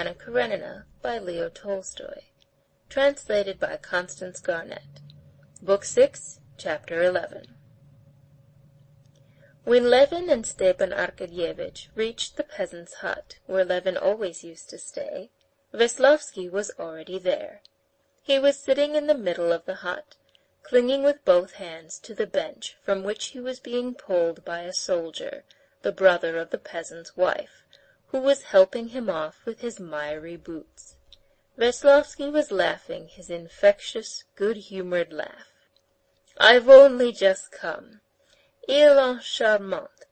Anna Karenina by Leo Tolstoy. Translated by Constance Garnett. Book 6, Chapter 11. When Levin and Stepan Arkadyevitch reached the peasant's hut, where Levin always used to stay, Veslovsky was already there. He was sitting in the middle of the hut, clinging with both hands to the bench from which he was being pulled by a soldier, the brother of the peasant's wife, who was helping him off with his miry boots. Veslovsky was laughing his infectious, good-humored laugh. "I've only just come. Ils sont charmants.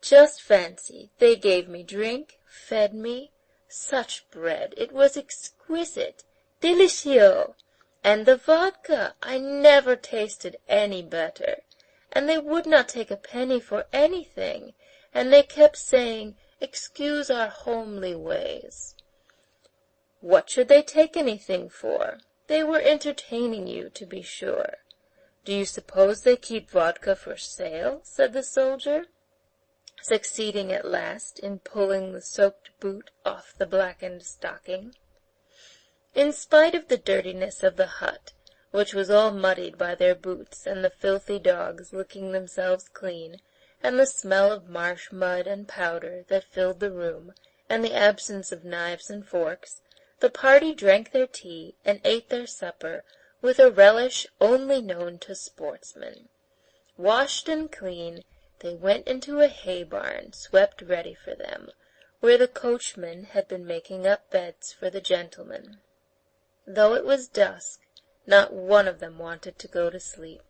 Just fancy, they gave me drink, fed me. Such bread, it was exquisite, délicieux. And the vodka, I never tasted any better. And they would not take a penny for anything, and they kept saying, 'Excuse our homely ways.'" "What should they take anything for? They were entertaining you, to be sure. Do you suppose they keep vodka for sale?" said the soldier, succeeding at last in pulling the soaked boot off the blackened stocking. In spite of the dirtiness of the hut, which was all muddied by their boots and the filthy dogs licking themselves clean, and the smell of marsh mud and powder that filled the room, and the absence of knives and forks, the party drank their tea and ate their supper with a relish only known to sportsmen. Washed and clean, they went into a hay barn swept ready for them, where the coachman had been making up beds for the gentlemen. Though it was dusk, not one of them wanted to go to sleep.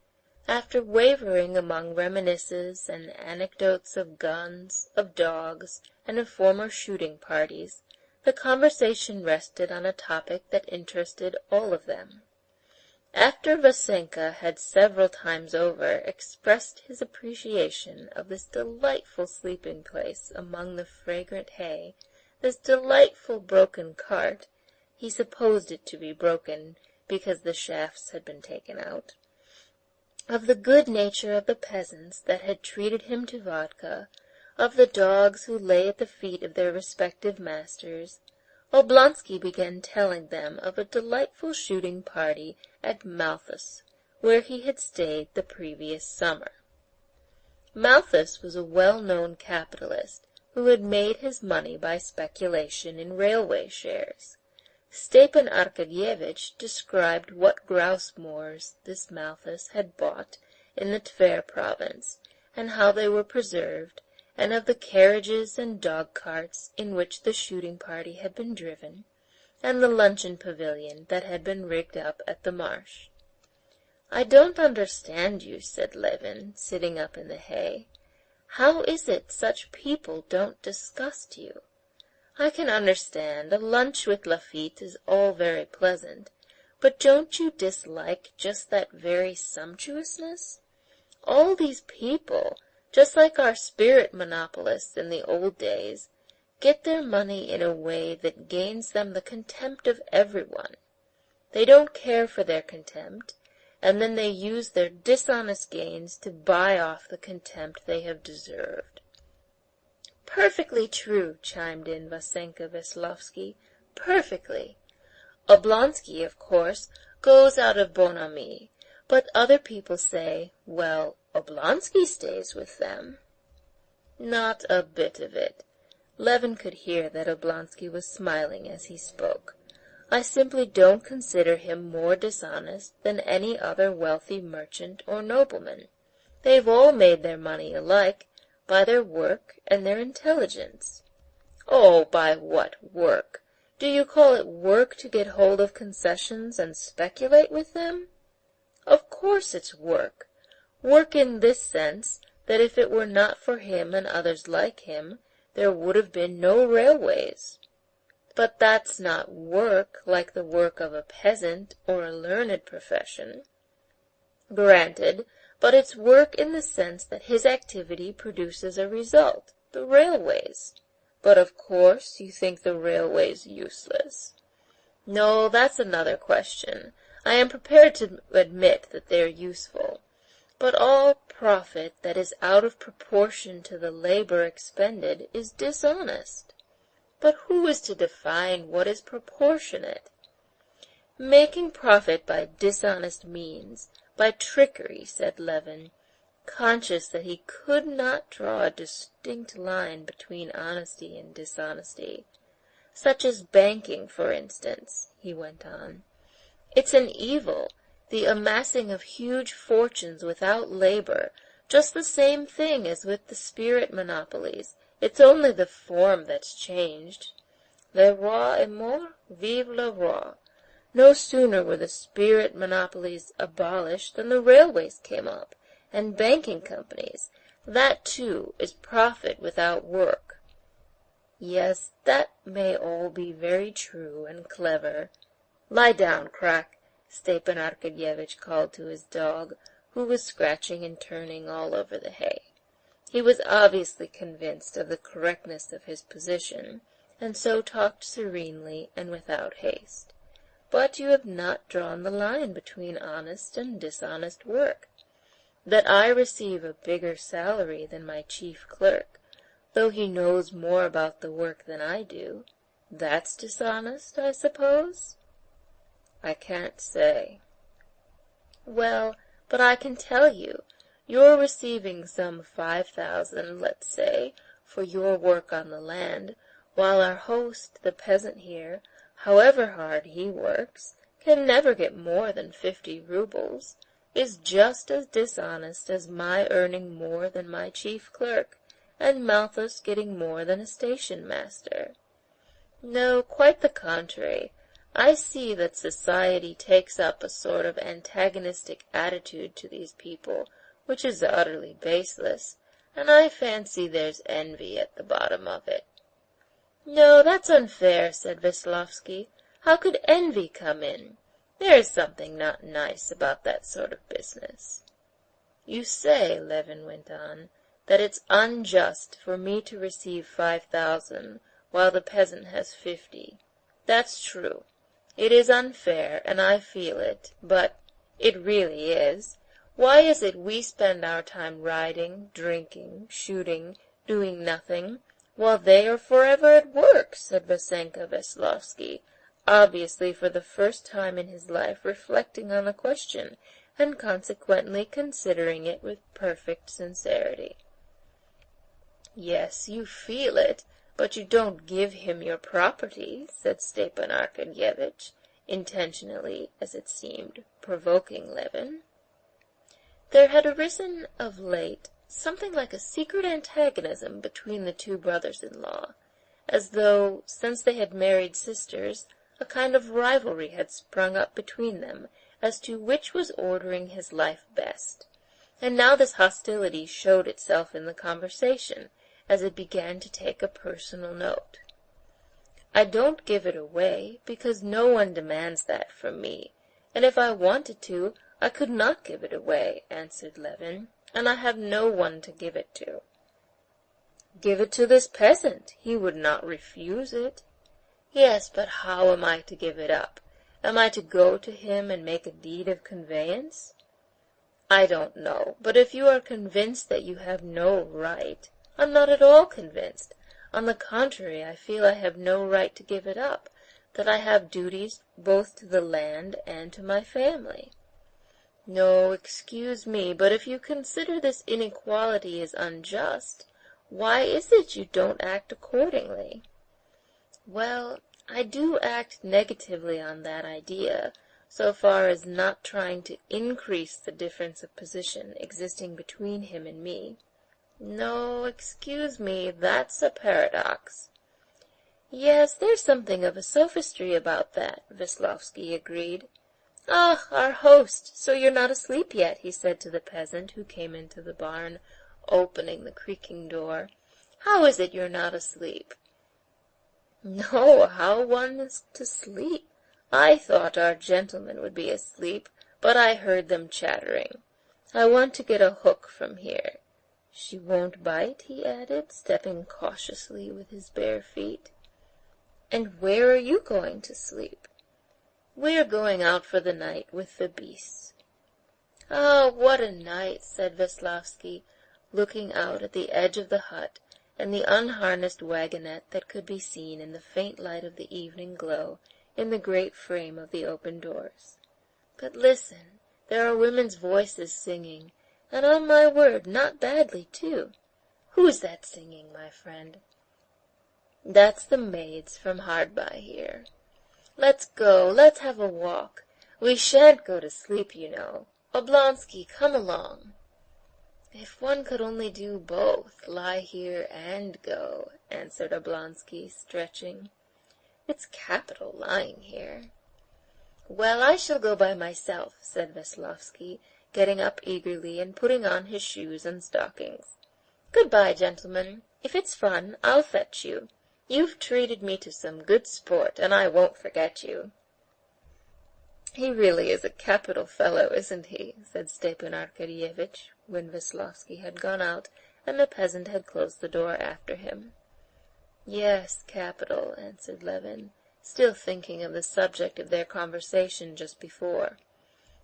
After wavering among reminiscences and anecdotes of guns, of dogs, and of former shooting parties, the conversation rested on a topic that interested all of them. After Vasenka had several times over expressed his appreciation of this delightful sleeping place among the fragrant hay, this delightful broken cart, he supposed it to be broken because the shafts had been taken out, of the good nature of the peasants that had treated him to vodka, of the dogs who lay at the feet of their respective masters, Oblonsky began telling them of a delightful shooting party at Malthus, where he had stayed the previous summer. Malthus was a well-known capitalist who had made his money by speculation in railway shares. Stepan Arkadyevitch described what grouse moors this Malthus had bought in the Tver province, and how they were preserved, and of the carriages and dog-carts in which the shooting party had been driven, and the luncheon pavilion that had been rigged up at the marsh. "I don't understand you," said Levin, sitting up in the hay. "How is it such people don't disgust you? I can understand a lunch with Lafitte is all very pleasant, but don't you dislike just that very sumptuousness? All these people, just like our spirit monopolists in the old days, get their money in a way that gains them the contempt of everyone. They don't care for their contempt, and then they use their dishonest gains to buy off the contempt they have deserved." "Perfectly true," chimed in Vasenka Veslovsky. "Perfectly. Oblonsky, of course, goes out of bonhomie, but other people say, 'Well, Oblonsky stays with them.'" "Not a bit of it." Levin could hear that Oblonsky was smiling as he spoke. "I simply don't consider him more dishonest than any other wealthy merchant or nobleman. They've all made their money alike, by their work and their intelligence." "Oh, by what work? Do you call it work to get hold of concessions and speculate with them?" "Of course it's work. Work in this sense, that if it were not for him and others like him, there would have been no railways. But that's not work like the work of a peasant or a learned profession." "Granted, but it's work in the sense that his activity produces a result, the railways. But of course you think the railways useless." "No, that's another question. I am prepared to admit that they're useful. But all profit that is out of proportion to the labor expended is dishonest." But who is to define what is proportionate? Making profit by dishonest means, by trickery, said Levin, conscious that he could not draw a distinct line between honesty and dishonesty. Such as banking, for instance, he went on. It's an evil, the amassing of huge fortunes without labor, just the same thing as with the spirit monopolies. It's only the form that's changed. Le roi est mort, vive le roi. No sooner were the spirit monopolies abolished than the railways came up, and banking companies. That, too, is profit without work. Yes, that may all be very true and clever. Lie down, Krak, Stepan Arkadyevitch called to his dog, who was scratching and turning all over the hay. He was obviously convinced of the correctness of his position, and so talked serenely and without haste. But you have not drawn the line between honest and dishonest work. That I receive a bigger salary than my chief clerk, though he knows more about the work than I do, that's dishonest, I suppose? I can't say. Well, but I can tell you, you're receiving some 5,000, let's say, for your work on the land, while our host, the peasant here, however hard he works, can never get more than 50 rubles, is just as dishonest as my earning more than my chief clerk, and Malthus getting more than a station-master. No, quite the contrary. I see that society takes up a sort of antagonistic attitude to these people, which is utterly baseless, and I fancy there's envy at the bottom of it. No, that's unfair, said Veslovsky. How could envy come in? There is something not nice about that sort of business. You say, Levin went on, that it's unjust for me to receive 5,000, while the peasant has 50. That's true. It is unfair, and I feel it, but it really is. Why is it we spend our time riding, drinking, shooting, doing nothing, while they are forever at work? Said Vasenka Veslovsky, obviously for the first time in his life reflecting on the question, and consequently considering it with perfect sincerity. Yes, you feel it, but you don't give him your property, said Stepan Arkadyevitch, intentionally, as it seemed, provoking Levin. There had arisen of late something like a secret antagonism between the two brothers-in-law, as though, since they had married sisters, a kind of rivalry had sprung up between them as to which was ordering his life best, and now this hostility showed itself in the conversation, as it began to take a personal note. I don't give it away, because no one demands that from me, and if I wanted to, I could not give it away, answered Levin, and I have no one to give it to. Give it to this peasant. He would not refuse it. Yes, but how am I to give it up? Am I to go to him and make a deed of conveyance? I don't know, but if you are convinced that you have no right, I'm not at all convinced. On the contrary, I feel I have no right to give it up, that I have duties both to the land and to my family. No, excuse me, but if you consider this inequality is unjust, why is it you don't act accordingly? Well, I do act negatively on that idea, so far as not trying to increase the difference of position existing between him and me. No, excuse me, that's a paradox. Yes, there's something of a sophistry about that, Veslovsky agreed. Ah, our host, so you're not asleep yet, he said to the peasant who came into the barn, opening the creaking door. How is it you're not asleep? No, how one is to sleep? I thought our gentlemen would be asleep, but I heard them chattering. I want to get a hook from here. She won't bite, he added, stepping cautiously with his bare feet. And where are you going to sleep? We're going out for the night with the beasts. Ah, what a night, said Veslovsky, looking out at the edge of the hut, and the unharnessed wagonette that could be seen in the faint light of the evening glow in the great frame of the open doors. But listen, there are women's voices singing, and on my word, not badly, too. Who's that singing, my friend? That's the maids from hard by here. Let's go, let's have a walk. We shan't go to sleep, you know. Oblonsky, come along. If one could only do both, lie here and go, answered Oblonsky, stretching. It's capital lying here. Well, I shall go by myself, said Veslovsky, getting up eagerly and putting on his shoes and stockings. Good-bye, gentlemen. If it's fun, I'll fetch you. You've treated me to some good sport, and I won't forget you. He really is a capital fellow, isn't he? Said Stepan Arkadyevitch, when Veslovsky had gone out and the peasant had closed the door after him. Yes, capital, answered Levin, still thinking of the subject of their conversation just before.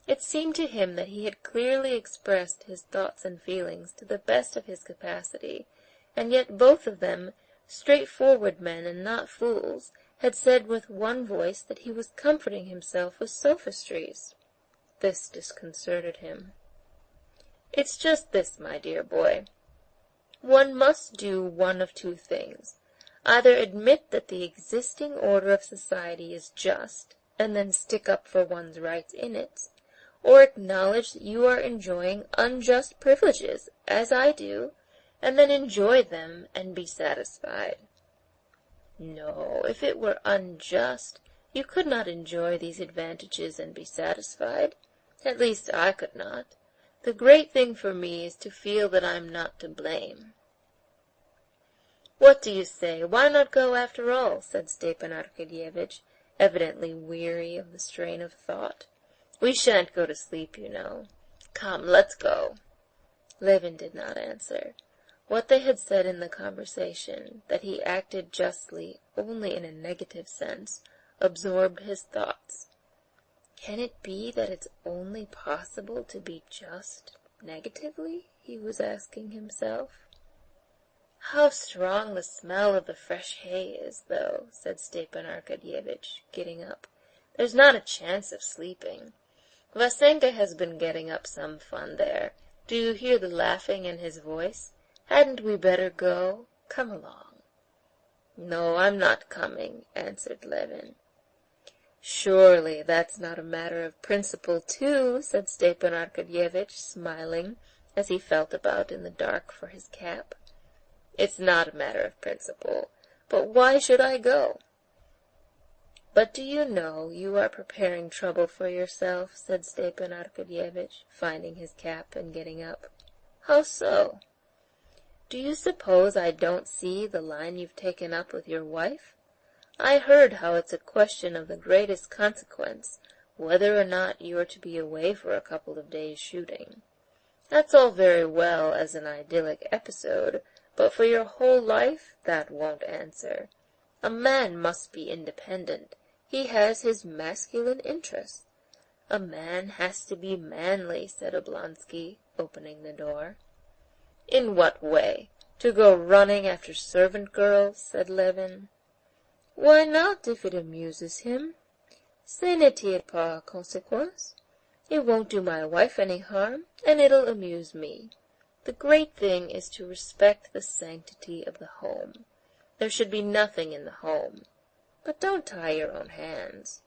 It seemed to him that he had clearly expressed his thoughts and feelings to the best of his capacity, and yet both of them, straightforward men and not fools, had said with one voice that he was comforting himself with sophistries. This disconcerted him. It's just this, my dear boy. One must do one of two things. Either admit that the existing order of society is just, and then stick up for one's rights in it, or acknowledge that you are enjoying unjust privileges, as I do, and then enjoy them and be satisfied. No, if it were unjust, you could not enjoy these advantages and be satisfied. At least I could not. The great thing for me is to feel that I am not to blame. What do you say? Why not go after all? Said Stepan Arkadyevitch, evidently weary of the strain of thought. We shan't go to sleep, you know. Come, let's go. Levin did not answer. What they had said in the conversation, that he acted justly only in a negative sense, absorbed his thoughts. Can it be that it's only possible to be just negatively? He was asking himself. How strong the smell of the fresh hay is, though, said Stepan Arkadyevitch, getting up. There's not a chance of sleeping. Vasenka has been getting up some fun there. Do you hear the laughing in his voice? Hadn't we better go? Come along. No, I'm not coming, answered Levin. Surely that's not a matter of principle, too, said Stepan Arkadyevitch, smiling, as he felt about in the dark for his cap. It's not a matter of principle, but why should I go? But do you know you are preparing trouble for yourself, said Stepan Arkadyevitch, finding his cap and getting up. How so? Do you suppose I don't see the line you've taken up with your wife? I heard how it's a question of the greatest consequence, whether or not you are to be away for a couple of days shooting. That's all very well as an idyllic episode, but for your whole life that won't answer. A man must be independent. He has his masculine interests. A man has to be manly, said Oblonsky, opening the door. In what way? To go running after servant girls? Said Levin. Why not, if it amuses him? Ce n'est pas conséquence. It won't do my wife any harm, and it'll amuse me. The great thing is to respect the sanctity of the home. There should be nothing in the home. But don't tie your own hands.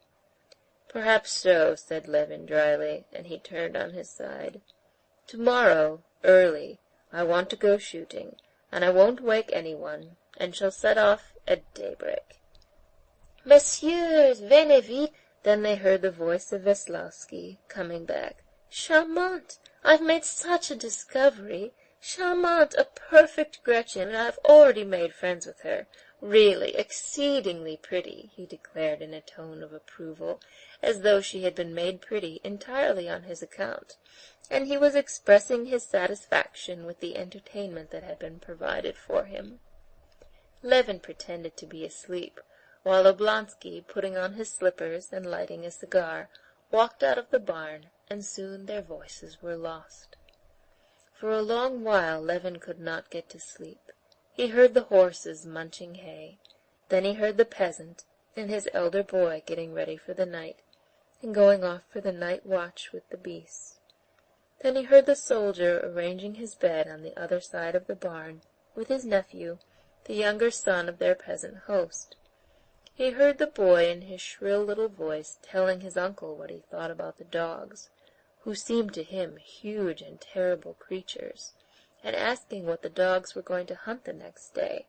Perhaps so, said Levin dryly, and he turned on his side. Tomorrow, early, I want to go shooting, and I won't wake anyone, and shall set off at daybreak. Messieurs, venez vite! Then they heard the voice of Veslovsky coming back. Charmante! I've made such a discovery. Charmante, a perfect Gretchen, and I've already made friends with her. Really, exceedingly pretty, he declared in a tone of approval, as though she had been made pretty entirely on his account, and he was expressing his satisfaction with the entertainment that had been provided for him. Levin pretended to be asleep, while Oblonsky, putting on his slippers and lighting a cigar, walked out of the barn, and soon their voices were lost. For a long while Levin could not get to sleep. He heard the horses munching hay. Then he heard the peasant and his elder boy getting ready for the night, and going off for the night watch with the beasts. Then he heard the soldier arranging his bed on the other side of the barn with his nephew, the younger son of their peasant host. He heard the boy in his shrill little voice telling his uncle what he thought about the dogs, who seemed to him huge and terrible creatures, and asking what the dogs were going to hunt the next day,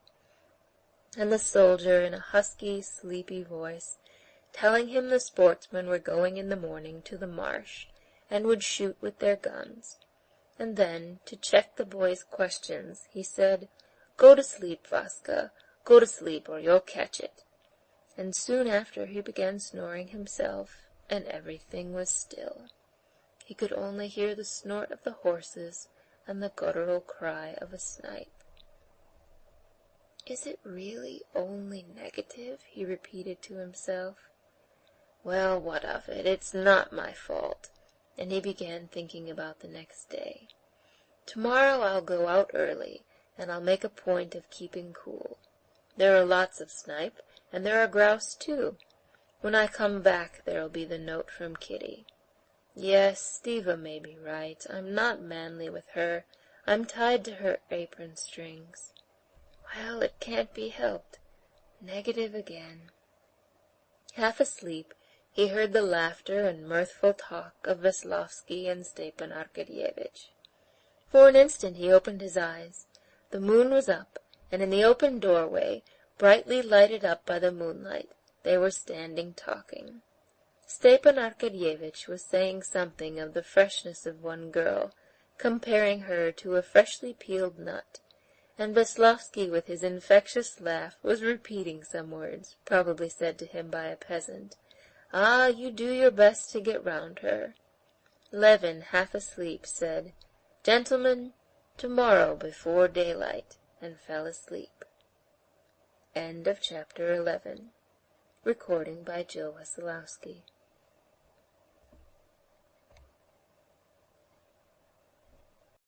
and the soldier in a husky, sleepy voice telling him the sportsmen were going in the morning to the marsh and would shoot with their guns. And then, to check the boy's questions, he said, "Go to sleep, Vaska, go to sleep, or you'll catch it." And soon after he began snoring himself, and everything was still. He could only hear the snort of the horses and the guttural cry of a snipe. "Is it really only negative?" he repeated to himself. "Well, what of it? It's not my fault." And he began thinking about the next day. "Tomorrow I'll go out early, and I'll make a point of keeping cool. There are lots of snipe, and there are grouse too. When I come back there'll be the note from Kitty. Yes, Stiva may be right. I'm not manly with her. I'm tied to her apron strings. Well, it can't be helped. Negative again." Half asleep, he heard the laughter and mirthful talk of Veslovsky and Stepan Arkadyevitch. For an instant he opened his eyes. The moon was up, and in the open doorway, brightly lighted up by the moonlight, they were standing talking. Stepan Arkadyevitch was saying something of the freshness of one girl, comparing her to a freshly peeled nut, and Veslovsky with his infectious laugh was repeating some words, probably said to him by a peasant. "Ah, you do your best to get round her." Levin, half asleep, said, "Gentlemen, tomorrow before daylight," and fell asleep. End of chapter 11. Recording by Jill Wesolowski.